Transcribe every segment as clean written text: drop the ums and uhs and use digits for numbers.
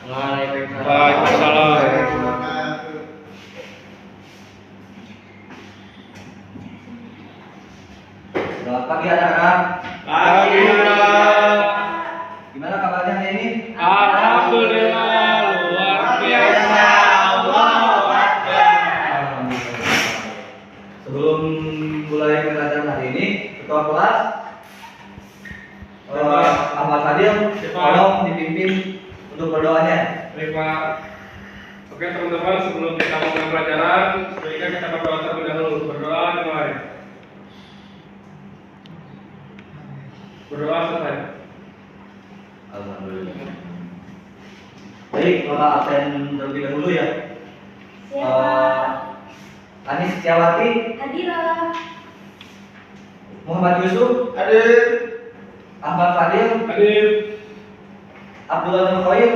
Waalaikumsalam. Selamat pagi anak-anak. Pagi, Pak. Gimana kabarnya hari ini? Alhamdulillah, luar biasa. Allahu Akbar. Sebelum mulai pelajaran hari ini, ketua kelas Ahmad Fadil, tolong dipimpin untuk berdoanya. Baik, Pak. Oke, teman-teman, sebelum kita mulai pelajaran, sebaiknya kita berdoa terlebih dahulu. Berdoa dimulai. Berdoa selesai. Alhamdulillah. Baik, Bapak absen terlebih dahulu ya. Anis Setiawati, Hadirah. Muhammad Yusuf, Hadir. Ahmad Fadil, Hadir. Abdullah Nur Khoir,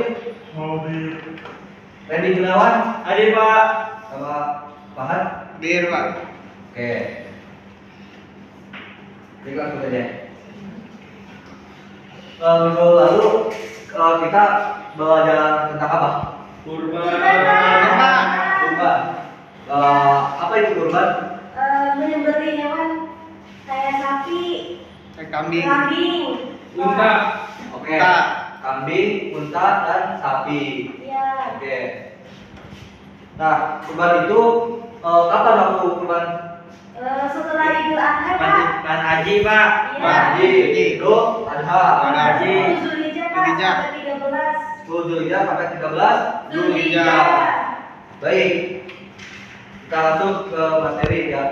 Hadir. Randy Gunawan, Hadir, Pak. sama Fahad. Hadir, Pak. Oke. Baik, langsung saja. Minggu lalu kita belajar tentang apa? Kurban. Kurban. Apa itu kurban? Menyembelih hewan kayak sapi, Kambing. Unta. Oke. Kambing, unta, dan sapi. Ya. Oke. Nah, kurban itu kapan waktu kurban? Setelah Idul Adha, Pak. Kan Haji, Pak. Iya. Haji, Idul Adha. Haji. Zulhijjah, Pak. Zulhijjah. Sampai 13. Zulhijjah sampai 13 Zulhijjah. Baik. Kita langsung ke materi ya.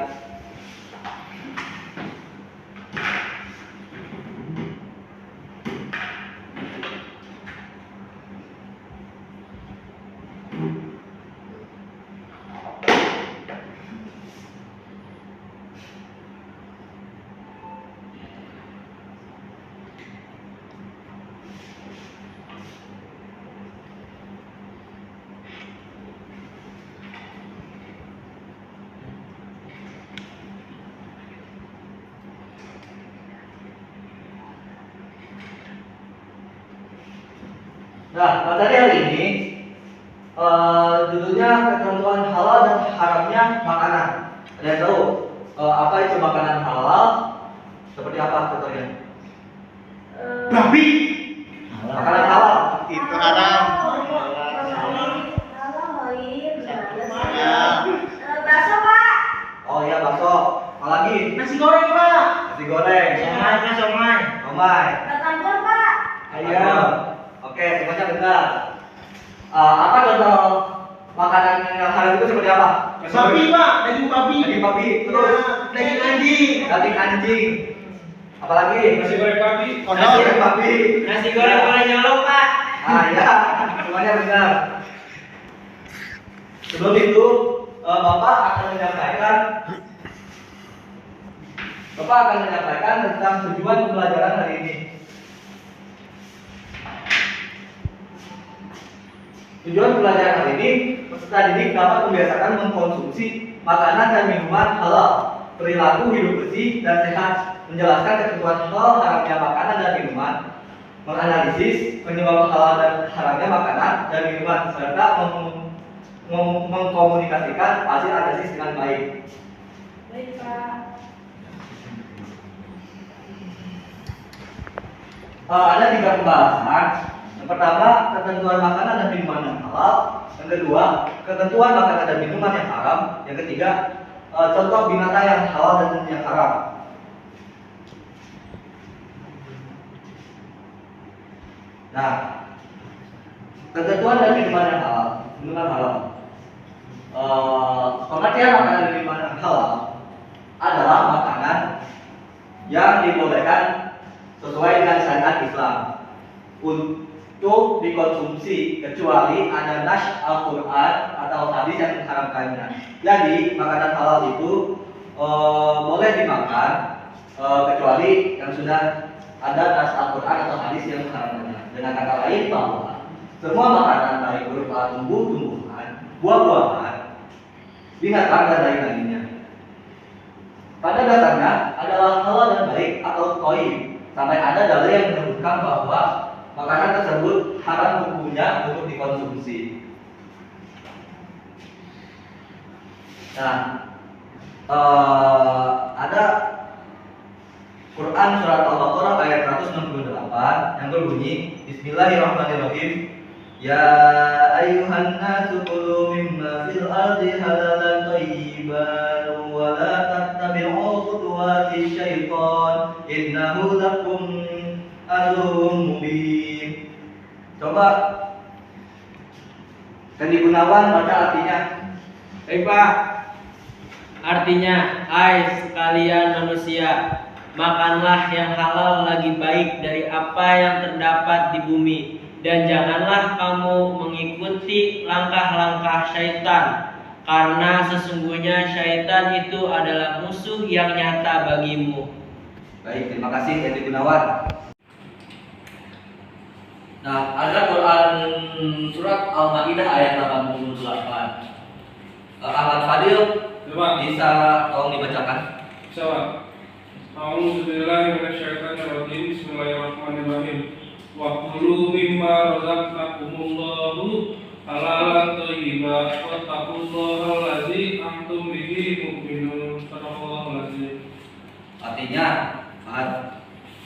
Nah, materi hari ini judulnya ketentuan halal dan haramnya makanan. Ada yang tahu apa itu makanan halal? Seperti apa contohnya? Babi. Makanan halal. Itu haram. Bakso, Pak. Oh iya, bakso. Apalagi? Nasi goreng, Pak. Nasi goreng. Somai. Somai. Batagor, Pak. Ayam. Oke, semuanya benar. Apa contoh makanan yang halal itu seperti apa? Sapi, Pak. Daging babi. Daging babi, terus Daging anjing. daging anjing. Apalagi? Nasi goreng babi. Nasi goreng babi. Nasi goreng nyolong, Pak. Ya, semuanya benar. Sebelum itu, Bapak akan menyampaikan tentang tujuan pembelajaran hari ini. Tujuan pembelajaran hari ini, peserta didik dapat membiasakan mengkonsumsi makanan dan minuman halal, perilaku hidup bersih dan sehat, menjelaskan ketentuan halal haramnya makanan dan minuman, menganalisis penyebab halal dan haramnya makanan dan minuman, serta mengkomunikasikan hasil analisis dengan baik. Baik, Pak. Ada 3 pembahasan. Yang pertama, ketentuan makanan dan minuman yang halal. Yang kedua, ketentuan makanan dan minuman yang haram. Yang ketiga, contoh binatang yang halal dan yang haram. Nah, ketentuan dan minuman yang halal. Minuman halal. Pengertian makanan dan minuman yang halal adalah makanan yang dibolehkan sesuai dengan syariat Islam untuk dikonsumsi kecuali ada nas Al-Quran atau hadis yang mengharamkannya. Jadi makanan halal itu boleh dimakan kecuali yang sudah ada nas Al-Quran atau hadis yang mengharamkannya. Dengan kata lain bahwa semua makanan baik berupa tumbuh-tumbuhan, buah-buahan, binatang dan lain-lainnya pada dasarnya adalah halal dan baik atau thayyib, sampai ada dalil yang menyebutkan bahwa makanan tersebut haram hukumnya untuk dikonsumsi. Nah, ada Quran surat Al-Baqarah ayat 168 yang berbunyi Bismillahirrahmanirrahim. Ya ayyuhan nasu kulu mimma fil ardi halalan thayyiban wa la tattabi'u khutuwati syaitan innahu lakum aduwwum mubin. Coba Kandi Gunawan baca artinya. Baik Pak. Artinya, hai sekalian manusia, makanlah yang halal lagi baik dari apa yang terdapat di bumi, dan janganlah kamu mengikuti langkah-langkah syaitan, karena sesungguhnya syaitan itu adalah musuh yang nyata bagimu. Baik, terima kasih Kandi Gunawan. Nah, ada Quran surat Al-Maidah ayat 88. Ahmad Fadil Coba. bisa tolong dibacakan? Sawa. A'udzubillahi minasyaitonirrajim. Bismillahirrahmanirrahim. Wa kulu mimma razaqnakumullahu halalan thayyiban wattaqullaha allazi antum bihi mu'minun. Shadaqallahul azim. Artinya,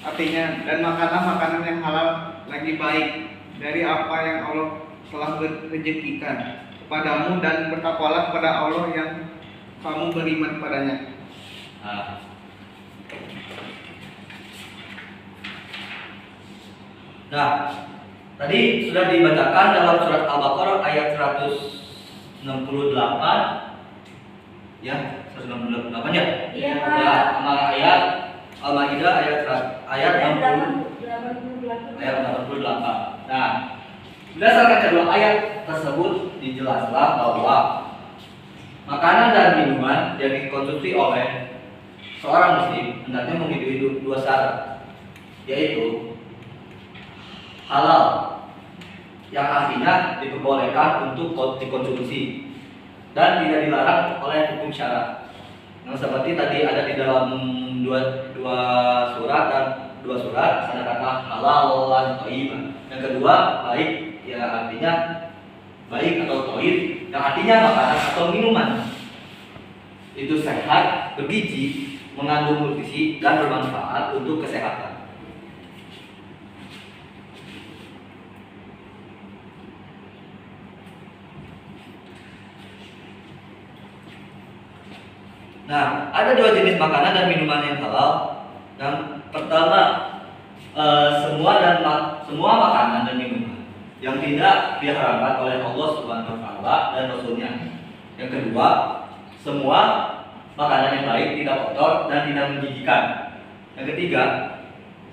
Artinya, dan makanlah makanan yang halal lagi baik dari apa yang Allah telah rezekikan kepadamu, dan bertakwalah kepada Allah yang kamu beriman padanya. Nah, tadi sudah dibacakan dalam surat Al-Baqarah ayat 168. Ya, 168 ya? Iya, Pak. Ya, sama ayat Al-Maidah ayat 60 88. ayat 88. Nah, berdasarkan kedua ayat tersebut dijelaskan bahwa makanan dan minuman yang dikonsumsi oleh seorang muslim hendaknya memenuhi dua syarat, yaitu halal, yang artinya diperbolehkan untuk dikonsumsi dan tidak dilarang oleh hukum syara. Yang seperti tadi ada di dalam dua surat ada kata halal dan thayyib. Yang kedua baik, ya artinya baik atau thayyib, yang artinya makanan atau minuman itu sehat, bergizi, mengandung nutrisi dan bermanfaat untuk kesehatan. Nah, ada dua jenis makanan dan minuman yang halal. Yang pertama, semua makanan dan minuman yang tidak diharamkan oleh Allah Subhanahu wa taala dan Rasulnya. Yang kedua, semua makanan yang baik, tidak kotor dan tidak menjijikan. Yang ketiga,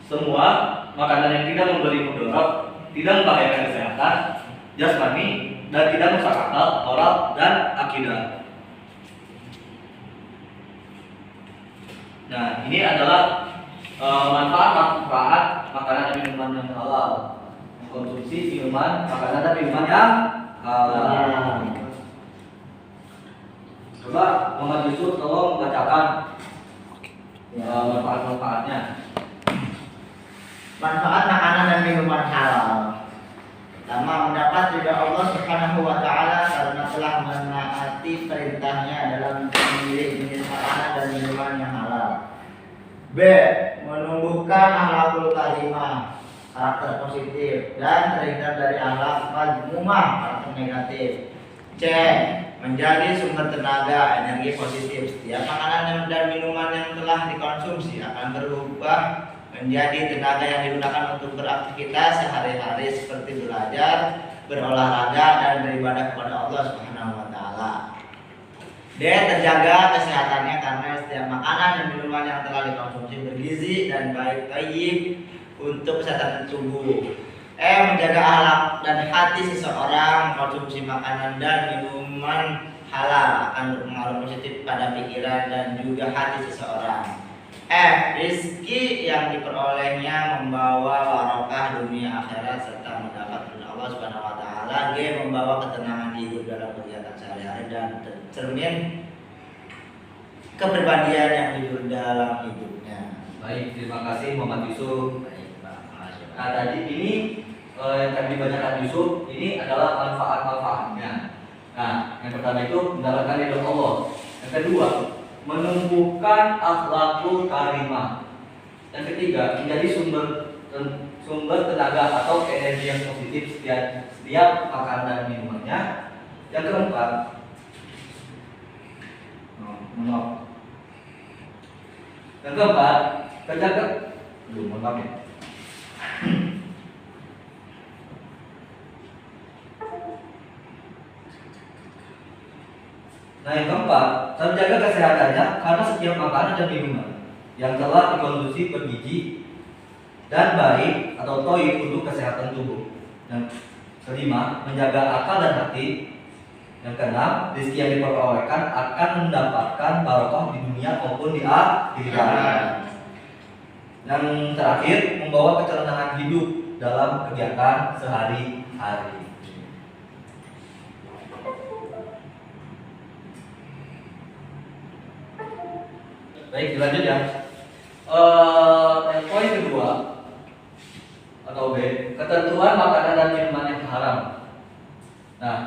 semua makanan yang tidak memberi mudarat, tidak membahayakan kesehatan jasmani dan tidak merusak akal, moral dan akidah. Nah, ini adalah manfaat makanan dan minuman yang halal. Konsumsi minuman, makanan dan minuman yang halal. Coba Muhammad Yusuf tolong bacakan manfaat-manfaatnya. Manfaat makanan dan minuman halal. Pertama, mendapat ridha Allah Subhanahu wa taala karena telah menaati perintahnya dalam memilih jenis makanan dan minuman yang halal. B. Menumbuhkan akhlakul karimah, karakter positif, dan terhindar dari akhlak mazmumah, karakter negatif. C. Menjadi sumber tenaga, energi positif. Setiap makanan dan minuman yang telah dikonsumsi akan berubah menjadi tenaga yang digunakan untuk beraktivitas sehari-hari seperti belajar, berolahraga, dan beribadah kepada Allah Subhanahu wa taala. D. Terjaga kesehatannya karena setiap makanan dan minuman yang telah dikonsumsi bergizi dan baik thayyib untuk kesehatan tubuh. E. Menjaga akhlak dan hati seseorang. Konsumsi makanan dan minuman halal akan berpengaruh positif pada pikiran dan juga hati seseorang. F. Rizki yang diperolehnya membawa barokah dunia akhirat serta mendapat ridha Allah Subhanahu wa taala. G. Membawa ketenangan hidup dalam kegiatan sehari-hari dan tercermin kepribadian yang hidup dalam hidupnya. Baik, terima kasih Muhammad Yusuf. Baik, Pak. Nah, tadi ini yang tadi dibacakan Yusuf ini adalah manfaat-manfaatnya. Nah, yang pertama itu mendapatkan ridho Allah. Yang kedua, menumbuhkan akhlakul karimah. Yang ketiga, menjadi sumber tenaga atau energi yang positif setiap makan dan minumannya. Yang keempat, terjaga. Mohon maaf ya. Nah, yang keempat, terjaga kesehatannya karena setiap makanan dan minuman yang telah dikonsumsi bergizi dan baik atau toib untuk kesehatan tubuh. Yang kelima, menjaga akal dan hati. Yang keenam, rezeki yang diperolehkan akan mendapatkan barokah di dunia maupun di akhirat. Yang terakhir, membawa ketenangan hidup dalam kegiatan sehari-hari. Baik, dilanjut ya. Poin kedua atau B, ketentuan makanan dan minuman yang haram. Nah,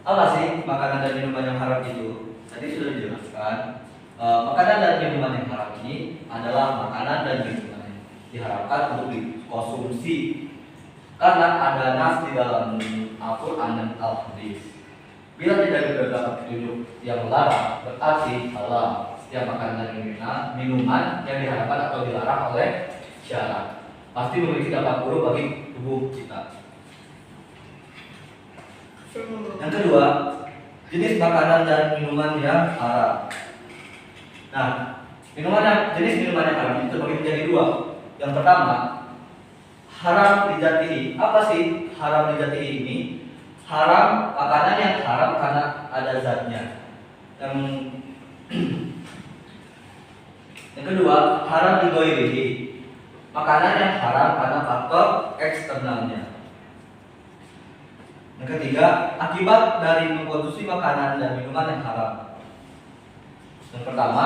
apa sih makanan dan minuman yang haram itu? Tadi sudah dijelaskan. Makanan dan minuman yang haram ini adalah makanan dan minuman yang diharamkan untuk dikonsumsi karena ada nas di dalam Al-Quran dan Al-Hadis. Bila tidak terdapat petunjuk yang melarang, berarti halal. Setiap makanan dan minuman yang diharapkan atau dilarang oleh syara pasti memiliki dampak buruk bagi tubuh kita. Yang kedua, jenis makanan dan minuman yang haram. Nah, jenis minuman yang haram itu terbagi menjadi dua. Yang pertama, haram lijatihi. Apa sih haram lijatihi ini? Haram makanan yang haram karena ada zatnya. Yang kedua, haram lighairihi. Makanan yang haram karena faktor eksternalnya. Yang ketiga, akibat dari mengkonsumsi makanan dan minuman yang haram. Yang pertama,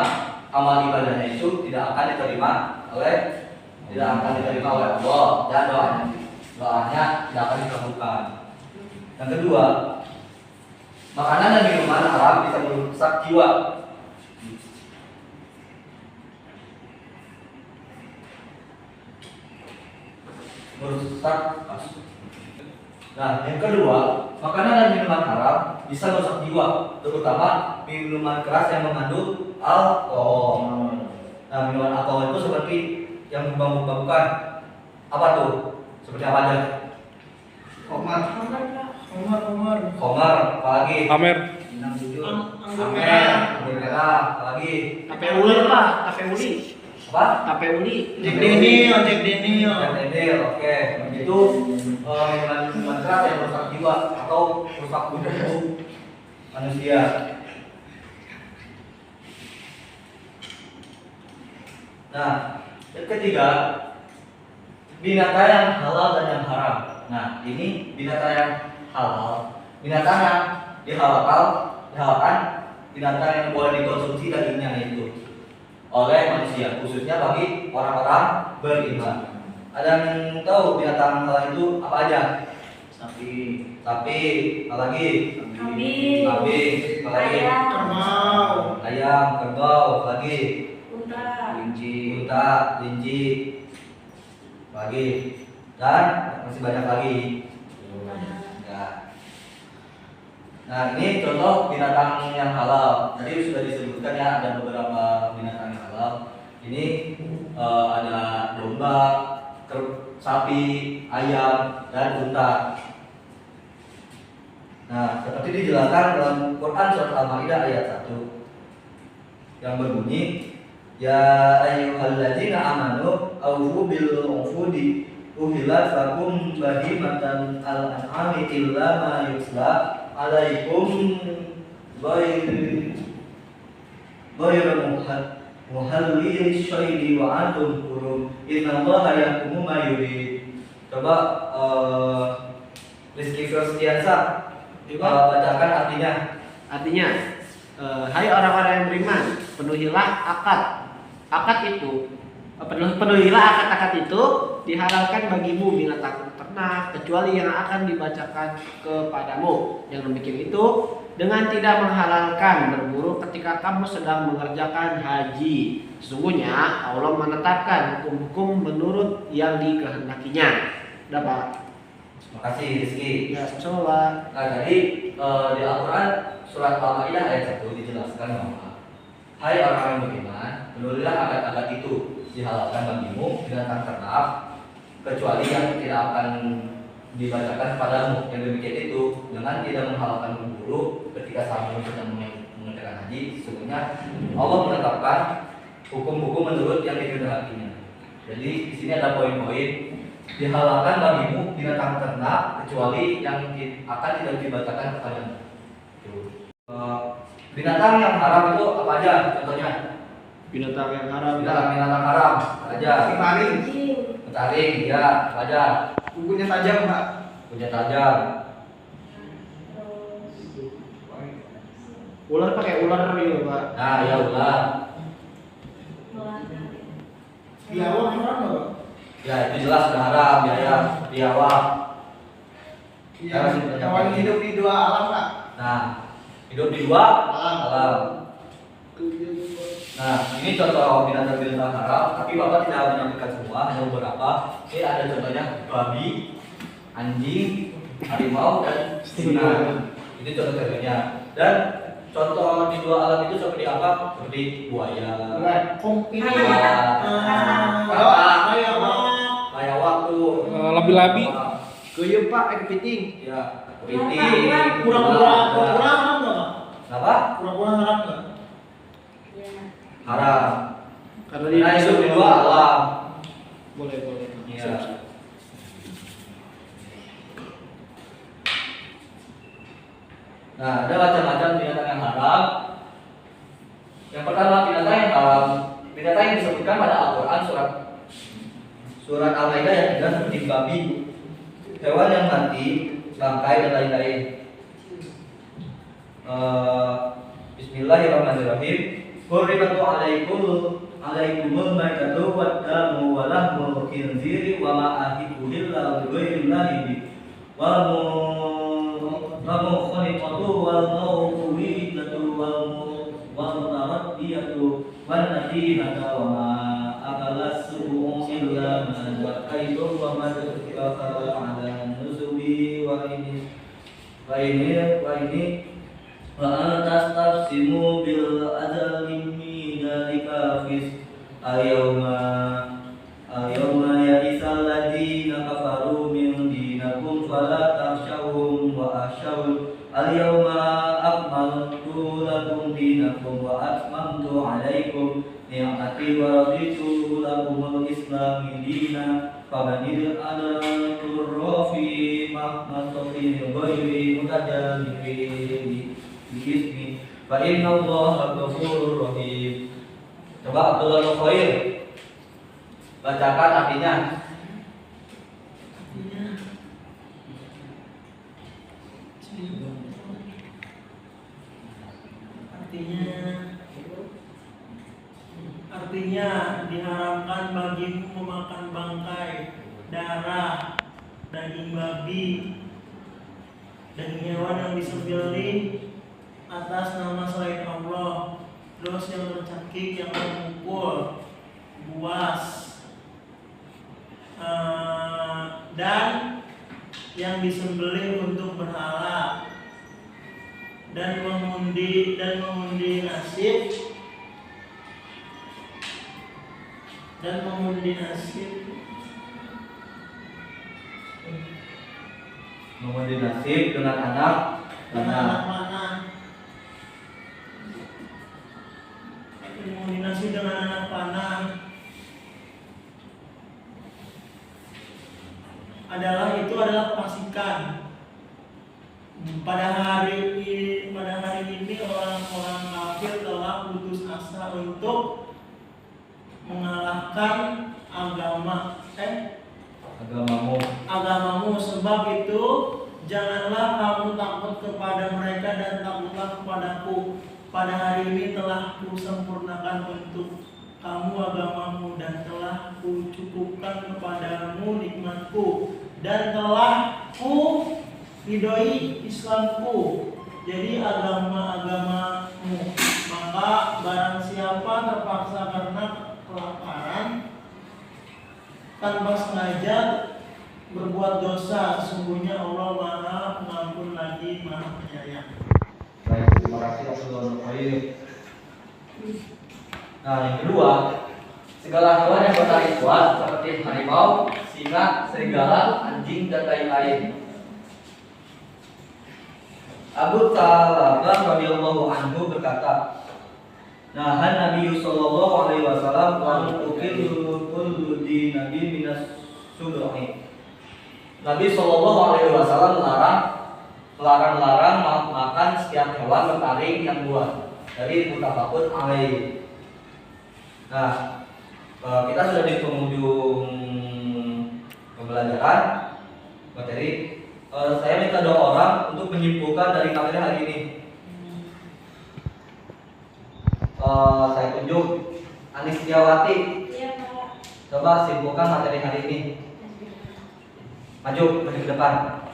amal ibadahnya itu tidak akan diterima oleh Allah dan doanya tidak akan dikabulkan. Yang kedua, makanan dan minuman haram bisa merusak jiwa. Nah, yang kedua, makanan dan minuman haram bisa merusak jiwa, terutama minuman keras yang mengandung alkohol. Nah, minuman alkohol itu seperti yang memabukkan. Apa tuh? Seperti apa aja? Komar. Apalagi? Amer. Anggur merah, apalagi? Tape ulir Pak, tape uli. Apa? Tape uli. Jack Daniel. Oke. Itu minuman keras yang merusak jiwa atau merusak tubuh manusia. Nah, yang ketiga, binatang yang halal dan yang haram. Nah, ini binatang yang halal, binatang yang dihalalkan, binatang yang boleh dikonsumsi dagingnya itu oleh manusia, khususnya bagi orang-orang beriman. Ada yang tahu binatang halal itu apa aja? Sapi, apalagi? Kambing. Apalagi? Ayam, kerbau, apalagi? Unta. Linci, lagi, dan masih banyak lagi. Ya. Nah, ini contoh binatang yang halal. Tadi sudah disebutkan ya, ada beberapa binatang yang halal. Ini ada domba, sapi, ayam, dan unta. Nah, seperti dijelaskan dalam Quran surat Al-Maidah ayat 1 yang berbunyi, ya ayyuhalladzina amanu awfu bil uqudi uhilat lakum bahimatan al-an'ami illa ma yusla alaikum ghairu muhalli syai'i wa antum hurum innallaha yahkumu ma yurid. Coba Rizky Firstiansa bacakan artinya. Artinya, hai orang-orang yang beriman, penuhilah akad. Akad itu Penuhilah akad-akad itu, dihalalkan bagimu binatang ternak kecuali yang akan dibacakan kepadamu. Yang demikian itu dengan tidak menghalalkan berburu ketika kamu sedang mengerjakan haji. Sesungguhnya Allah menetapkan hukum-hukum menurut yang dikehendakinya. Udah Pak. Terima kasih Rizky. Ya, sama. Nah, jadi di Al-Quran surat Al-Maidah ayat 1 dijelaskan bahwa hai orang yang beriman, penuhilah akad-akad itu, dihalalkan bagimu binatang ternak kecuali yang tidak akan dibacakan kepadamu. Yang demikian itu dengan tidak menghalalkan berburu ketika kamu sedang mengerjakan haji. Sesungguhnya Allah menetapkan hukum-hukum menurut yang dikehendakinya. Jadi di sini ada poin-poin. Dihalalkan bagimu binatang ternak kecuali yang akan tidak dibacakan kepadamu. Binatang yang haram itu apa aja? Contohnya Binatang yang haram. binatang haram apa aja? Kemarin Anjing. Taring, ya apa aja? kukunya tajam Pak. Punya tajam. Ular pakai ular gitu Pak. Nah, ya ular. Biawak haram nggak, Pak? Ya itu jelas sudah haram. Ya biawak. Iya, hewan hidup di dua alam Pak. Nah, hidup di dua alam. Nah, ini contoh binatang-binatang haram, tapi Bapak tidak menyampaikan semua, hanya beberapa. Ini ada contohnya babi, anjing, harimau, dan singa. Ini contoh-contohnya. Dan contoh di dua alam itu seperti apa? Seperti buaya, Ini bayawak tuh, Labi-labi. Kuyup Pak, kepiting. ya, kepiting, Kura-kura haram nggak, Pak? apa? Kura-kura haram nggak? Haram. Karena Karena hidup di dua alam. Boleh. Iya. Nah, ada macam-macam binatang yang haram. Yang pertama binatang yang haram, binatang yang disebutkan pada Al-Quran surat Al-Maidah yang 3 seperti babi, hewan yang mati, bangkai dan lain-lain. Bismillahirrahmanirrahim. Hurrimatu alaikumul maitatu waddamu wa lahmul khinziri wa ma ahilla lighairillahi bi wal khaliqatu wal mawqudatu wal mutaraddiyatu wan nadihatu wa ma akalas subu'u illa ma zakaitu wa ma dzikra ala nusubi wa ini wa antas tafsimu bil azalimi dalika fis ayawma ya'isal ladina kafaru min dinakum fala takhshawhum wa akhshawun al-yawma akmaltu lakum dinakum wa atmamtu alaikum ni'mati wa raditu lakumul islami dina famanil adatul fi mahmatin ghairi mutajallifin biizni fa inna allaha ghafurur rahim. Coba Abdullah Nukhoir bacakan artinya. Artinya diharamkan bagimu memakan bangkai, darah, daging babi, daging hewan yang disembelih atas nama selain Allah, terus yang tercakik, yang memukul, buas, dan yang disembelih untuk berhala, dan mengundi nasib, Mengundi nasib dengan anak mana? Mengundi nasib dengan anak panah adalah fasikan. Pada hari ini orang-orang kafir telah putus asa untuk mengalahkan agamamu. Sebab itu janganlah kamu takut kepada mereka dan takutlah kepadaku. Pada hari ini telah kusempurnakan untuk kamu agamamu dan telah kucukupkan kepadamu nikmatku dan telah ku ridhoi Islamku jadi agama-agamamu. Maka barang siapa terpaksa karena kelaparan tanpa sengaja berbuat dosa, sesungguhnya Allah Maha Pengampun lagi Maha Penyayang. Baik, terima kasih Abdul Khair. Nah, yang kedua, segala hewan yang bertaring kuat seperti harimau, singa, serigala, anjing, dan lain-lain. Abu Talabah radhiyallahu anhu berkata, "Nahan Nabi sallallahu alaihi wasallam an tuqillu kullu dinabi minas sudhi." Nabi sallallahu alaihi wasallam melarang makan setiap hewan bertaring yang buas dari muttafaqun alaih. Nah, kita sudah di penghujung pembelajaran materi. Saya minta doa orang untuk menyimpulkan dari materi hari ini. Saya tunjuk Anis Setiawati. Iya, Pak. Coba simpulkan materi hari ini. Maju ke depan.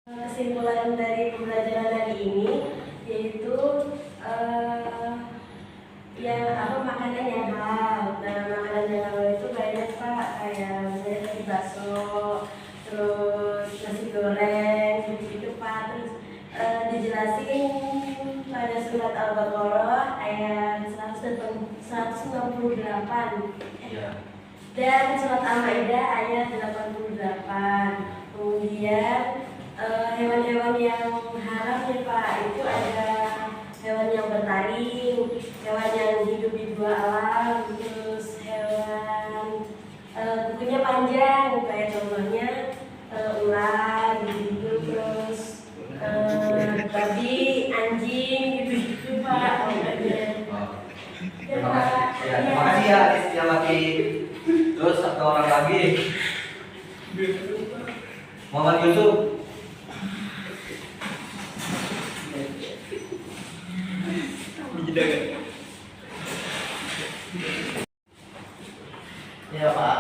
Kesimpulan dari pembelajaran hari ini yaitu makanan yang halal. Nah, makanan yang halal itu banyak, Pak, kayak misalnya roti bakso, terus nasi goreng, gitu Pak. Terus dijelasin pada surat Al-Baqarah ayat 168 dan surat Al-Maidah ayat 88. Kemudian hewan-hewan yang haram ya Pak, itu ada hewan yang bertaring, hewan yang hidup di dua alam, terus hewan kukunya panjang, kayak contohnya ular gitu, terus babi, anjing gitu Pak. Terima kasih ya Anis Setiawati. Terus satu orang lagi, Muhammad Yusuf. Ya Pak.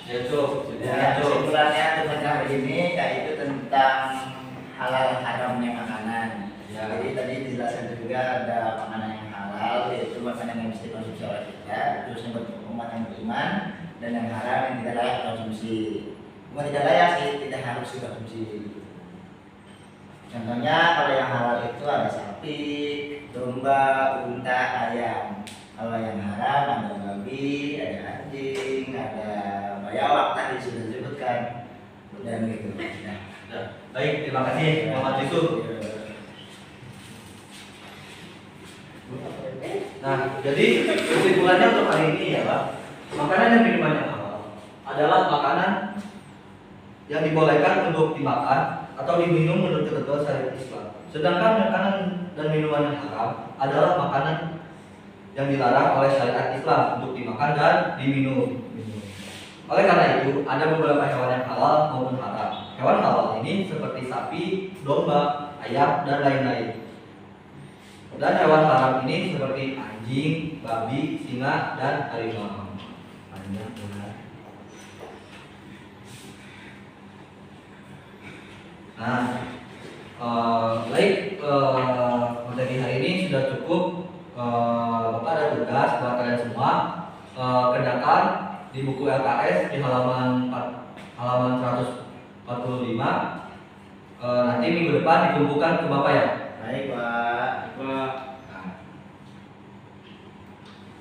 Yusuf. Ya, kesimpulannya untuk hari ini yaitu tentang halal haramnya makanan. Ya. Jadi tadi dijelaskan juga ada makanan yang halal, yaitu makanan yang mesti konsumsi oleh kita, terus yang umat yang beriman, dan yang haram yang tidak layak konsumsi. Bukan tidak layak sih, tidak harus dikonsumsi. Contohnya kalau yang halal itu ada sapi, domba, unta, ayam. Kalau yang haram ada babi, ada anjing, ada bayawak tadi sudah disebutkan, dan gitu. Nah, Baik, terima kasih Muhammad Yusuf. Nah, jadi kesimpulannya untuk hari ini ya Pak, makanan dan minuman yang halal adalah makanan yang dibolehkan untuk dimakan atau diminum menurut ketentuan syariat Islam. Sedangkan makanan dan minuman yang haram adalah makanan yang dilarang oleh syariat Islam untuk dimakan dan diminum. Oleh karena itu, ada beberapa hewan yang halal maupun haram. Hewan halal ini seperti sapi, domba, ayam, dan lain-lain. Dan hewan haram ini seperti anjing, babi, singa, dan harimau. Nah, baik, materi hari ini sudah cukup. Bapak ada tugas buat kalian semua, kerjakan di buku LKS di halaman 145. Nanti minggu depan dikumpulkan ke Bapak ya. baik Pak.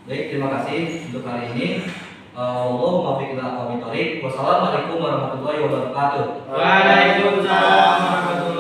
Baik, terima kasih untuk hari ini. Allahumma fiqh ila qawmi thoriq. Wassalamualaikum warahmatullahi wabarakatuh. Waalaikumsalam warahmatullahi